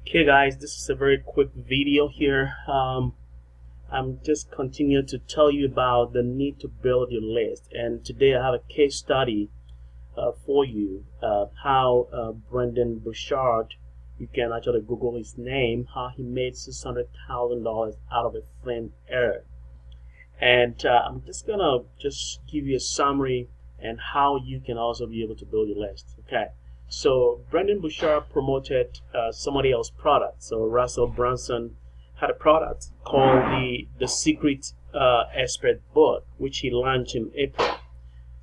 Okay guys, this is a very quick video here. I'm just continuing to tell you about the need to build your list, and today I have a case study for you, how Brendan Bouchard, you can actually Google his name, how he made $600,000 out of a thin air. And I'm just gonna give you a summary and how you can also be able to build your list. Okay, so Brendan Bouchard promoted somebody else's product. So Russell Brunson had a product called the Secret Expert book, which he launched in April.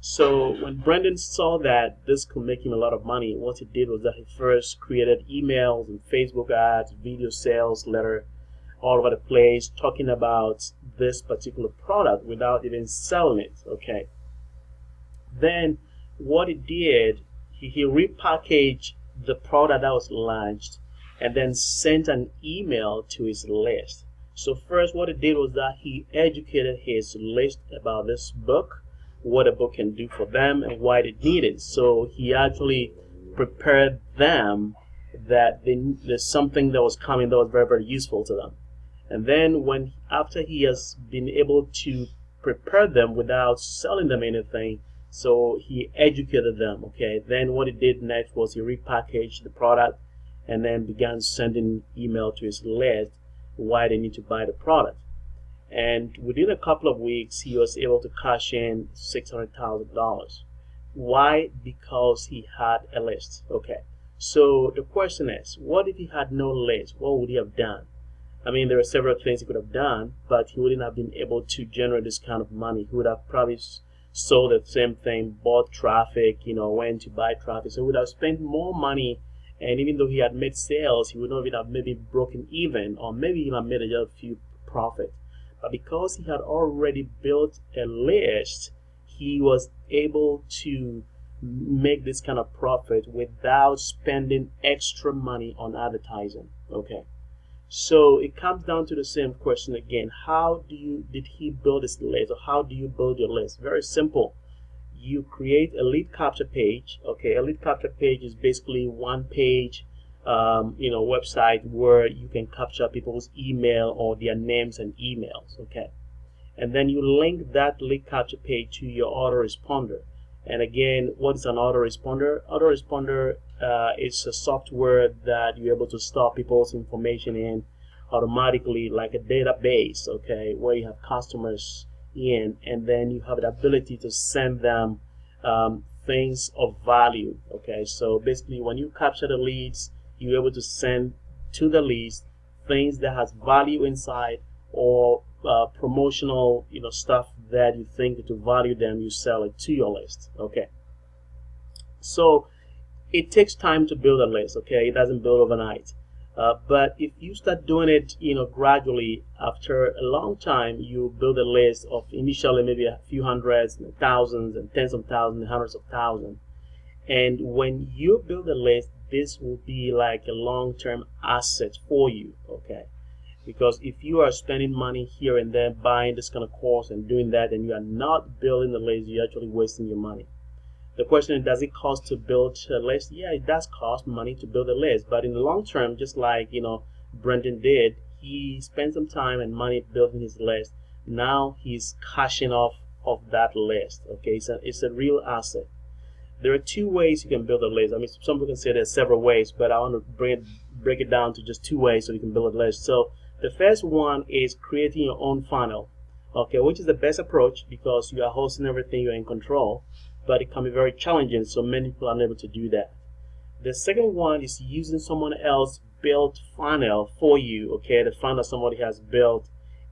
So when Brendan saw that this could make him a lot of money, what he did was that he first created emails and Facebook ads, video sales letter all over the place talking about this particular product without even selling it. Okay, then what he did, he repackaged the product that was launched and then sent an email to his list. So first what he did was that he educated his list about this book, what a book can do for them and why they need it. So he actually prepared them that there's something that was coming that was very, very useful to them. And then after he has been able to prepare them without selling them anything, so he educated them. Okay, then what he did next was he repackaged the product and then began sending email to his list why they need to buy the product. And within a couple of weeks he was able to cash in $600,000. Why? Because he had a list. Okay, so the question is, what if he had no list? What would he have done? I mean, there are several things he could have done, but he wouldn't have been able to generate this kind of money. He would have probably sold the same thing, bought traffic, went to buy traffic. So he would have spent more money, and even though he had made sales, he would not even have maybe broken even, or maybe even made a few profit. But because he had already built a list, he was able to make this kind of profit without spending extra money on advertising. Okay. So it comes down to the same question again. Did he build his list, or how do you build your list? Very simple. You create a lead capture page. Okay, a lead capture page is basically one page, website where you can capture people's email or their names and emails. Okay, and then you link that lead capture page to your autoresponder. And again, what is an autoresponder? Autoresponder is a software that you're able to store people's information in automatically, like a database, okay, where you have customers in, and then you have the ability to send them things of value. Okay, so basically when you capture the leads, you're able to send to the leads things that has value inside, or promotional stuff that you think to value them, you sell it to your list. Okay, so it takes time to build a list. Okay, it doesn't build overnight, but if you start doing it gradually, after a long time you build a list of initially maybe a few hundreds and thousands and tens of thousands and hundreds of thousands. And when you build a list, this will be like a long-term asset for you. Okay, because if you are spending money here and there buying this kind of course and doing that, and you are not building the list, you're actually wasting your money. The question is, does it cost to build a list? Yeah, it does cost money to build a list, but in the long term, just like Brendan did, he spent some time and money building his list. Now he's cashing off of that list. Okay, so it's a real asset. There are two ways you can build a list. I mean, some people can say there's several ways, but I want to break it down to just two ways so you can build a list. So the first one is creating your own funnel, okay, which is the best approach because you are hosting everything, you're in control, but it can be very challenging, so many people are unable to do that. The second one is using someone else built funnel for you, okay, the funnel somebody has built,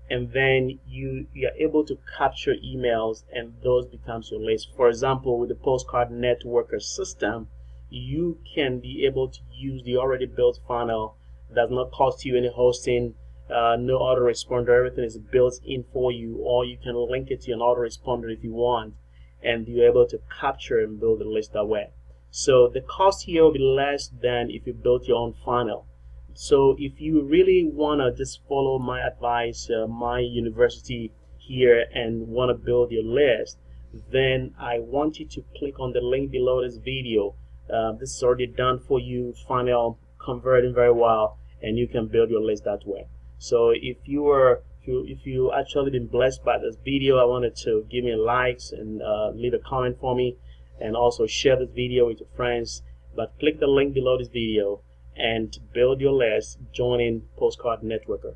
and then you are able to capture emails, and those becomes your list. For example, with the Postcard networker system, you can be able to use the already built funnel. It does not cost you any hosting, no autoresponder, everything is built in for you, or you can link it to an autoresponder if you want, and you're able to capture and build a list that way. So the cost here will be less than if you built your own funnel. So if you really want to just follow my advice, my university here, and want to build your list, then I want you to click on the link below this video. This is already done for you, funnel converting very well, and you can build your list that way. So if you actually been blessed by this video, I wanted to give me likes and leave a comment for me, and also share this video with your friends. But click the link below this video and build your list joining Postcard Networker.